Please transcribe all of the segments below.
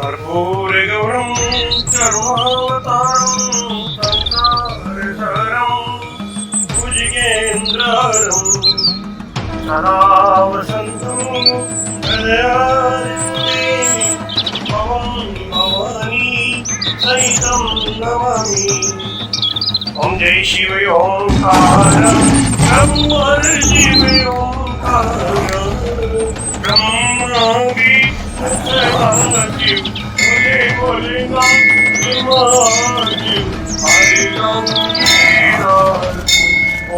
कर्पूरगौरं सर्वावतारं संसारसारं भुजगेन्द्रहरं सदा वसन्तं हृदयारण्ये भवं भवानी सहितं नमामि। ॐ जय शिव ओंकार ब्रह्म शिव ओंकार ब्रह्मांगी सदाशिव बोले बोले महादेव हरे राम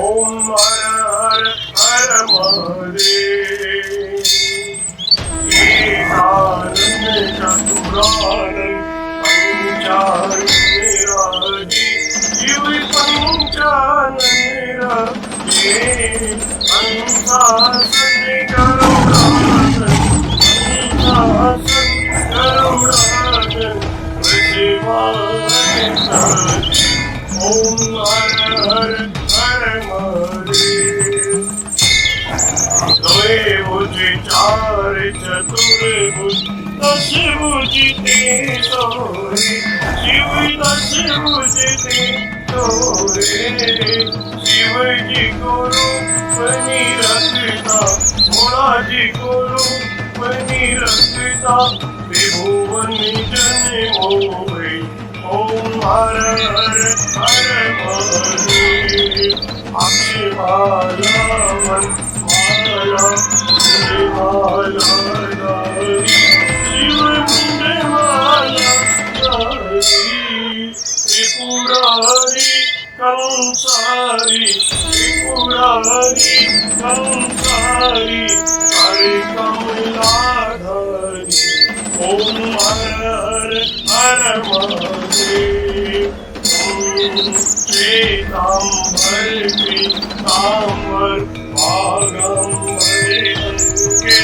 ओम हर हर हर महादेव। एकानंद चतुरानंद पंचानंदराजी शिव पंचानंदराजी अंशासन करुणासन अंशासन करुणासन ओम हर हर हर महादेव। द्वे भुज चार चतुर्भुज दश भुज ते सोरे शिव दश भुज ते सोरे शिव जी गुरु बनी रखता भोला जी गुरु बनी रखता त्रिभुवन जन मोहे ओम हर हर हर महादेव। अक्षमाला मन माला माला दारी शिव मुंडे माला दारी त्रिपुरारी कंसारी त्रिपुरारी कंसारी हरे कमलाधारी ओम हर हर हर महादेव। श्वेतांबर पीतांबर भागंबर अंके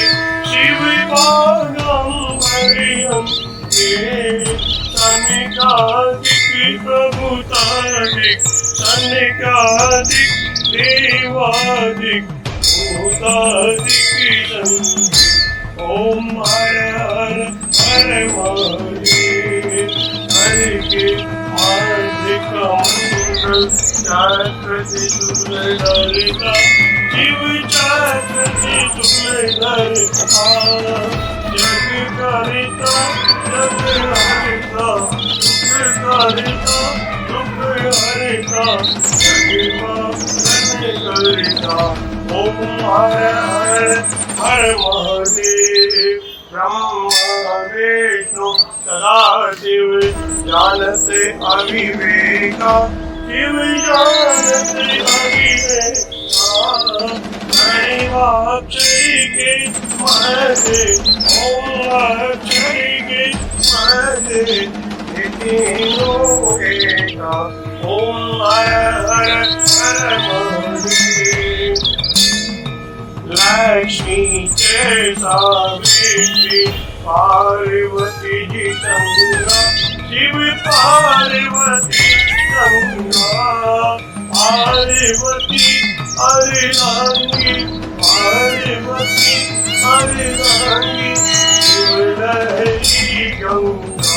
शिव भागंबर अंके सनिकादिक प्रभुतादिक सनिकादिक देवादिक भूतादिक ओम हर हर हर महादेव। हरि के हार्दिक मंगल चाक्रति सुरधरिता शिव चाक्रति सुरधरिता जग करिता जग हरिता दुख करिता दुख हरिता जग करिता ओम हर हर हर महादेव। ब्रह्मा विष्णु सदाशिव जानते अविवेका शिव जानते अविवेका अक्षय के महदे ओम अक्षय के महदे तीनों एका ओम हर हर हर महादेव। लक्ष्मी के सावित्री पार्वती जी गंगा शिव पार्वती गंगा पार्वती हरिरांगी पार्वती हरिरांगी शिव लहरी गंगा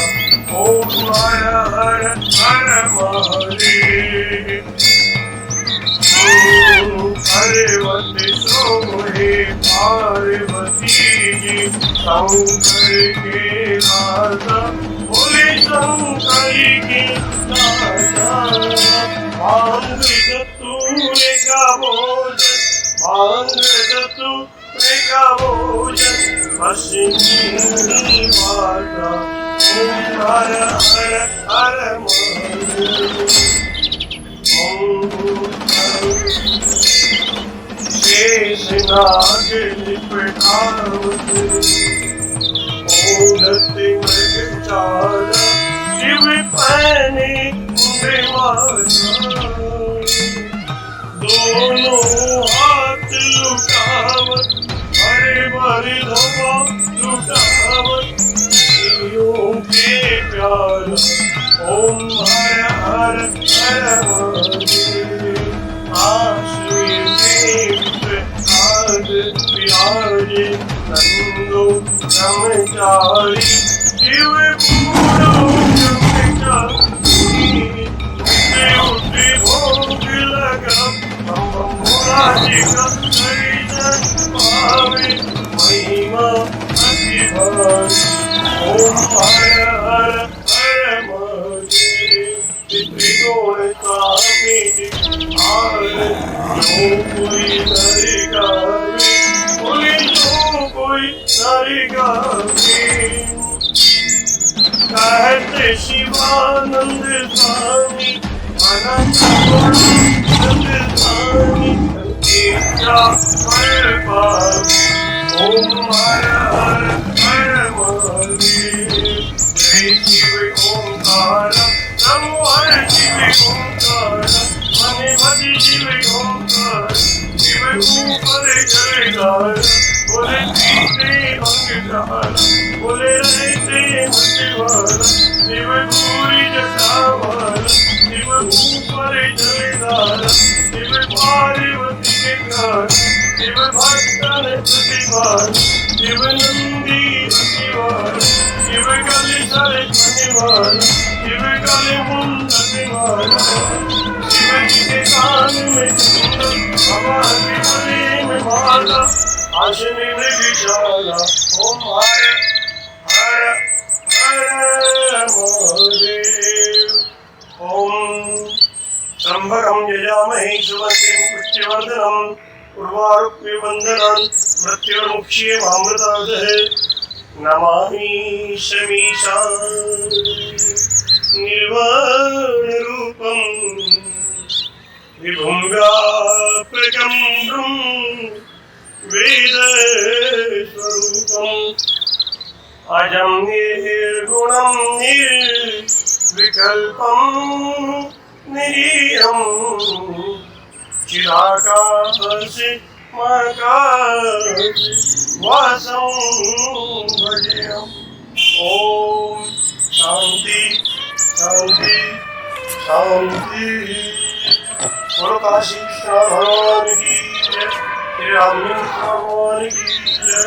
ओम हर हर हर महादेव। पार्वती सोहे पार्वती जी शंकर के राजा बोले शंकर के राजा मांग जतूरे का भोजन मांग जतूरे का भोजन पश्चिमी माता ओम हर हर हर महादेव। शेषनाग लिपटावत ओढ़ते मृगचारा शिव पहने मुंडे माता, दोनों हाथ लुटावत हरे भरी धवा लुटावत जीवों के प्यार। ओम हर हर हर महादेव। आश्रय देव आज विराजे नंदो ब्रह्मचारी शिव पूरो ब्रह्मचारी। उठे भोग लगा भोला जी का दर्शन पावे महिमा अति भारी। ओम हर हर हर महादेव। त्रिगुण स्वामी आर जो कोई नर गावे, बोले जो कोई नर गावे। कहते शिवानंद स्वामी अनंत गुणानंद स्वामी इच्छा फल पावे। ओम हर हर हर महादेव। जय शिव ओंकार नमो हर शिव ओंकार मने भज शिव ओंकार। शिव ऊपर जलधार बोले पीते अंगधार, बोले रहते मत शिव पूरी जटावार। शिव ऊपर जलधार शिव पार्वती के घर। शिव भक्तन प्रतिभार शिव नंदी प्रतिभार। शिव गले सरे मनिवार शिव गले मुंडवार। शिव जी के कान में कुंडल हमारे गले में माला आशनी में विशाला। ओम हर हर हर महादेव। ओम त्र्यंबकं यजामहे सुगन्धिं पुष्टिवर्धनम् उर्वारुक्मिं वन्दनान् मृत्युर्मुक्षीयमामृतात्। नमामि शमीशान् निर्वाणरूपं विभुं व्यापकं वेदस्वरूपम् अजं निर्गुणं निर्विकल्पं निरीहं चिदाकाशे वासं भजेयम्। ओम शांति शांति शांति। बोलो काशी विश्वनाथ भगवान की जय। श्री राम भगवान की जय।